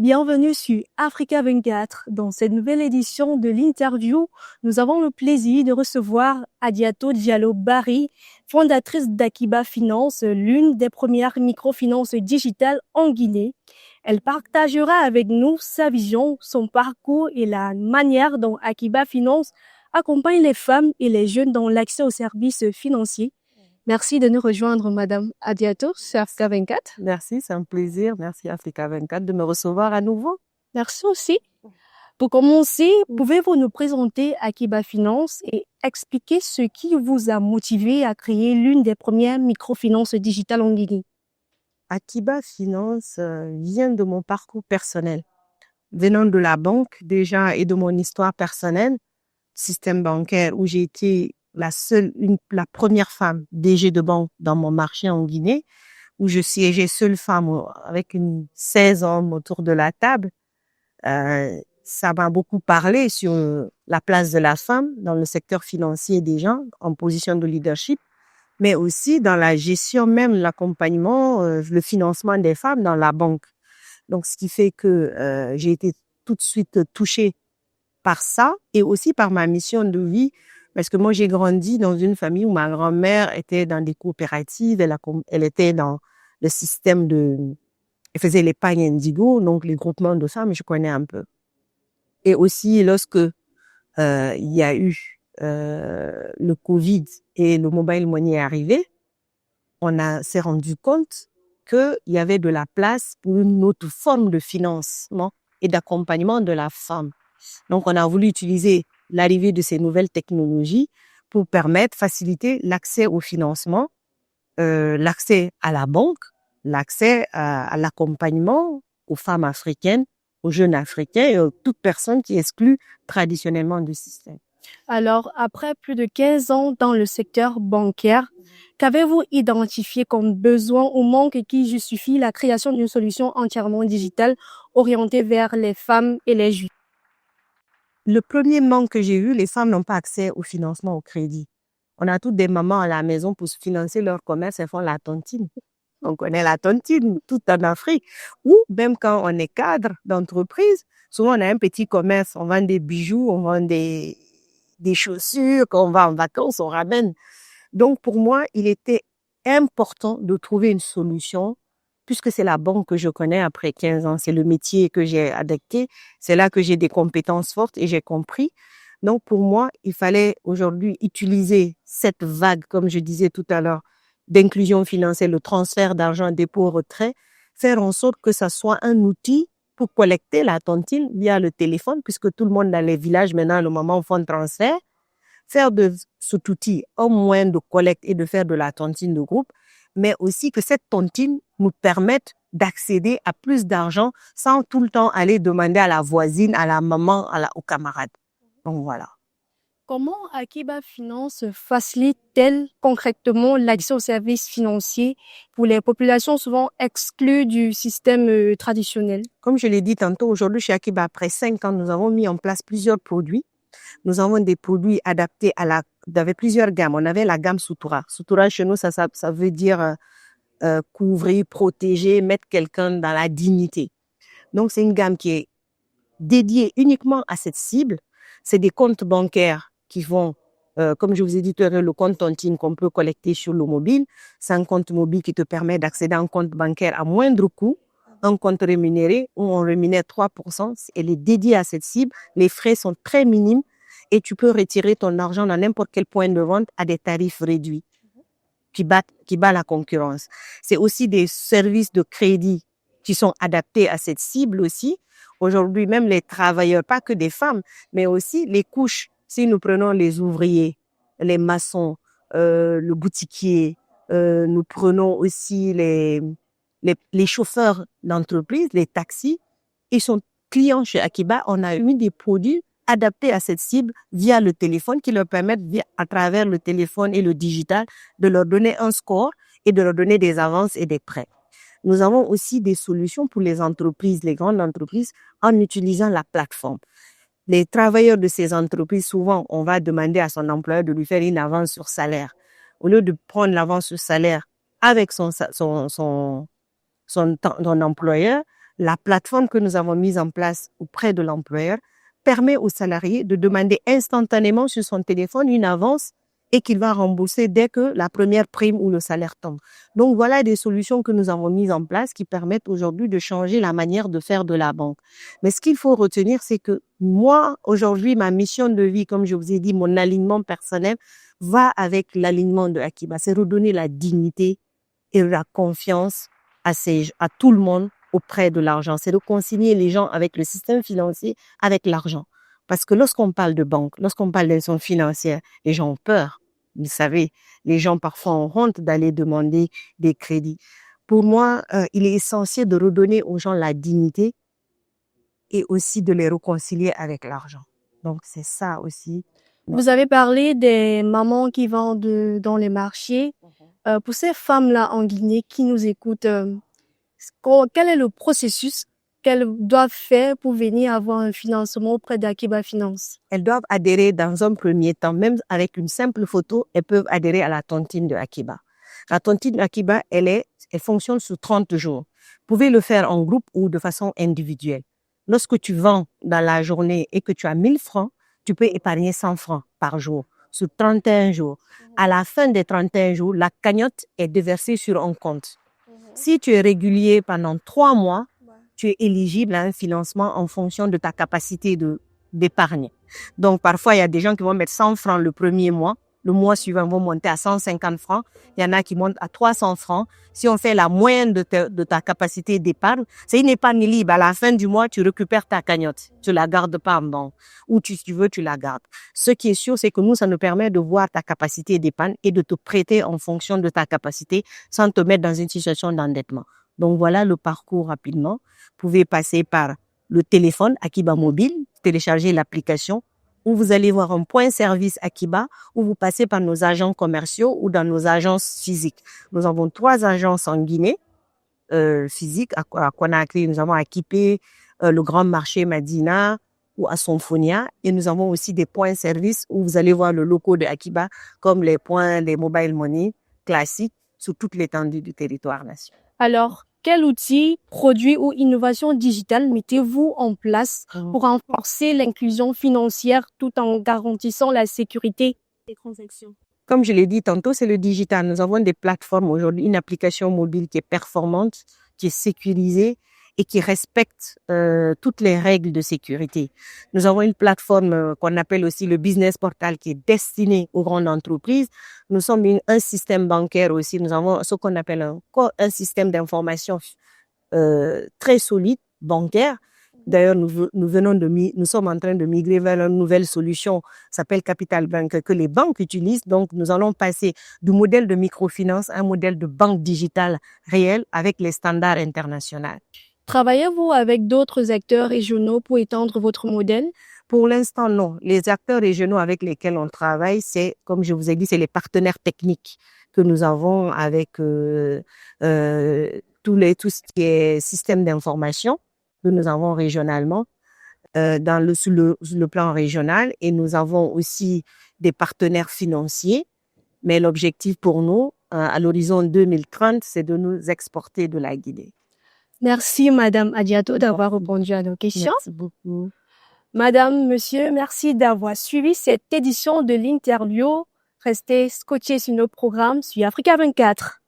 Bienvenue sur Africa 24. Dans cette nouvelle édition de l'interview, nous avons le plaisir de recevoir Adiatou Diallo Barry, fondatrice d'Akiba Finance, l'une des premières microfinances digitales en Guinée. Elle partagera avec nous sa vision, son parcours et la manière dont Akiba Finance accompagne les femmes et les jeunes dans l'accès aux services financiers. Merci de nous rejoindre, Madame Adiatou, sur Africa 24. Merci, c'est un plaisir. Merci Africa 24 de me recevoir à nouveau. Merci aussi. Pour commencer, pouvez-vous nous présenter Akiba Finance et expliquer ce qui vous a motivé à créer l'une des premières microfinances digitales en Guinée? Akiba Finance vient de mon parcours personnel. Venant de la banque déjà et de mon histoire personnelle, système bancaire où j'ai été la première femme DG de banque dans mon marché en Guinée, où je siégeais seule femme avec 16 hommes autour de la table. Ça m'a beaucoup parlé sur la place de la femme dans le secteur financier des gens en position de leadership, mais aussi dans la gestion même, l'accompagnement, le financement des femmes dans la banque. Donc, ce qui fait que j'ai été tout de suite touchée par ça et aussi par ma mission de vie, parce que moi, j'ai grandi dans une famille où ma grand-mère était dans des coopératives, elle était dans le système elle faisait l'épargne indigo, donc les groupements de femmes, je connais un peu. Et aussi, lorsque il y a eu le Covid et le mobile money est arrivé, s'est rendu compte qu'il y avait de la place pour une autre forme de financement et d'accompagnement de la femme. Donc, on a voulu utiliser l'arrivée de ces nouvelles technologies pour faciliter l'accès au financement, l'accès à la banque, l'accès à l'accompagnement aux femmes africaines, aux jeunes africains et à toute personne qui est exclue traditionnellement du système. Alors, après plus de 15 ans dans le secteur bancaire, qu'avez-vous identifié comme besoin ou manque qui justifie la création d'une solution entièrement digitale orientée vers les femmes et les jeunes? Le premier manque que j'ai eu, les femmes n'ont pas accès au financement, au crédit. On a toutes des mamans à la maison pour se financer leur commerce, elles font la tontine. On connaît la tontine tout en Afrique. Ou même quand on est cadre d'entreprise, souvent on a un petit commerce, on vend des bijoux, on vend des chaussures, quand on va en vacances, on ramène. Donc pour moi, il était important de trouver une solution, puisque c'est la banque que je connais après 15 ans, c'est le métier que j'ai adapté, c'est là que j'ai des compétences fortes et j'ai compris. Donc pour moi, il fallait aujourd'hui utiliser cette vague, comme je disais tout à l'heure, d'inclusion financière, le transfert d'argent, dépôt, retrait, faire en sorte que ça soit un outil pour collecter la tontine via le téléphone, puisque tout le monde dans les villages, maintenant, le moment où font le transfert, faire de cet outil un moyen de collecte et de faire de la tontine de groupe, mais aussi que cette tontine nous permette d'accéder à plus d'argent sans tout le temps aller demander à la voisine, à la maman, aux camarades. Donc voilà. Comment Akiba Finance facilite-t-elle concrètement l'accès aux services financiers pour les populations souvent exclues du système traditionnel? Comme je l'ai dit tantôt, aujourd'hui chez Akiba, après 5 ans, nous avons mis en place plusieurs produits. Nous avons des produits adaptés avec plusieurs gammes. On avait la gamme Sutura. Sutura, chez nous, ça veut dire couvrir, protéger, mettre quelqu'un dans la dignité. Donc, c'est une gamme qui est dédiée uniquement à cette cible. C'est des comptes bancaires qui vont, comme je vous ai dit tout à l'heure, le compte tontine qu'on peut collecter sur le mobile. C'est un compte mobile qui te permet d'accéder à un compte bancaire à moindre coût, un compte rémunéré où on rémunère 3%. Elle est dédiée à cette cible. Les frais sont très minimes et tu peux retirer ton argent dans n'importe quel point de vente à des tarifs réduits qui bat la concurrence. C'est aussi des services de crédit qui sont adaptés à cette cible aussi. Aujourd'hui, même les travailleurs, pas que des femmes, mais aussi les couches. Si nous prenons les ouvriers, les maçons, le boutiquier, nous prenons aussi les chauffeurs d'entreprise, les taxis, ils sont clients chez Akiba. On a eu des produits adaptés à cette cible via le téléphone qui leur permettent, à travers le téléphone et le digital, de leur donner un score et de leur donner des avances et des prêts. Nous avons aussi des solutions pour les entreprises, les grandes entreprises, en utilisant la plateforme. Les travailleurs de ces entreprises, souvent, on va demander à son employeur de lui faire une avance sur salaire. Au lieu de prendre l'avance sur salaire avec son employeur, la plateforme que nous avons mise en place auprès de l'employeur permet au salarié de demander instantanément sur son téléphone une avance et qu'il va rembourser dès que la première prime ou le salaire tombe. Donc, voilà des solutions que nous avons mises en place qui permettent aujourd'hui de changer la manière de faire de la banque. Mais ce qu'il faut retenir, c'est que moi, aujourd'hui, ma mission de vie, comme je vous ai dit, mon alignement personnel va avec l'alignement de Akiba. C'est redonner la dignité et la confiance à tout le monde auprès de l'argent. C'est de concilier les gens avec le système financier, avec l'argent. Parce que lorsqu'on parle de banque, lorsqu'on parle d'institutions financières, les gens ont peur. Vous savez, les gens parfois ont honte d'aller demander des crédits. Pour moi, il est essentiel de redonner aux gens la dignité et aussi de les réconcilier avec l'argent. Donc, c'est ça aussi. Vous avez parlé des mamans qui vendent dans les marchés. Pour ces femmes-là en Guinée qui nous écoutent, quel est le processus qu'elles doivent faire pour venir avoir un financement auprès d'Akiba Finance? Elles doivent adhérer dans un premier temps, même avec une simple photo, elles peuvent adhérer à la tontine de Akiba. La tontine d'Akiba, elle fonctionne sur 30 jours. Vous pouvez le faire en groupe ou de façon individuelle. Lorsque tu vends dans la journée et que tu as 1000 francs, tu peux épargner 100 francs par jour sur 31 jours. À la fin des 31 jours, la cagnotte est déversée sur un compte. Si tu es régulier pendant 3 mois, tu es éligible à un financement en fonction de ta capacité d'épargne. Donc, parfois, il y a des gens qui vont mettre 100 francs le premier mois. Le mois suivant, vont monter à 150 francs. Il y en a qui montent à 300 francs. Si on fait la moyenne de ta capacité d'épargne, c'est une épargne libre. À la fin du mois, tu récupères ta cagnotte. Tu la gardes pas en banque. Ou si tu veux, tu la gardes. Ce qui est sûr, c'est que nous, ça nous permet de voir ta capacité d'épargne et de te prêter en fonction de ta capacité sans te mettre dans une situation d'endettement. Donc, voilà le parcours rapidement. Vous pouvez passer par le téléphone Akiba Mobile, télécharger l'application, où vous allez voir un point service Akiba, où vous passez par nos agents commerciaux ou dans nos agences physiques. Nous avons 3 agences en Guinée physiques, à Conakry, nous avons à Kipé, le Grand Marché Madina ou à Sonfonia. Et nous avons aussi des points service où vous allez voir le logo de Akiba, comme les points des mobile money classiques sur toute l'étendue du territoire national. Alors, quel outil, produit ou innovation digitale mettez-vous en place pour renforcer l'inclusion financière tout en garantissant la sécurité des transactions? Comme je l'ai dit tantôt, c'est le digital. Nous avons des plateformes aujourd'hui, une application mobile qui est performante, qui est sécurisée et qui respecte toutes les règles de sécurité. Nous avons une plateforme qu'on appelle aussi le business portal qui est destinée aux grandes entreprises. Nous sommes un système bancaire aussi. Nous avons ce qu'on appelle un système d'information très solide, bancaire. D'ailleurs, nous sommes en train de migrer vers une nouvelle solution, s'appelle Capital Bank, que les banques utilisent. Donc, nous allons passer du modèle de microfinance à un modèle de banque digitale réelle avec les standards internationaux. Travaillez-vous avec d'autres acteurs régionaux pour étendre votre modèle? Pour l'instant, non. Les acteurs régionaux avec lesquels on travaille, c'est, comme je vous ai dit, c'est les partenaires techniques que nous avons avec tout ce qui est système d'information que nous avons régionalement sur le plan régional. Et nous avons aussi des partenaires financiers. Mais l'objectif pour nous, à l'horizon 2030, c'est de nous exporter de la Guinée. Merci, Madame Adiato, d'avoir répondu à nos questions. Merci beaucoup. Madame, Monsieur, merci d'avoir suivi cette édition de l'interview. Restez scotchés sur nos programmes sur Africa 24.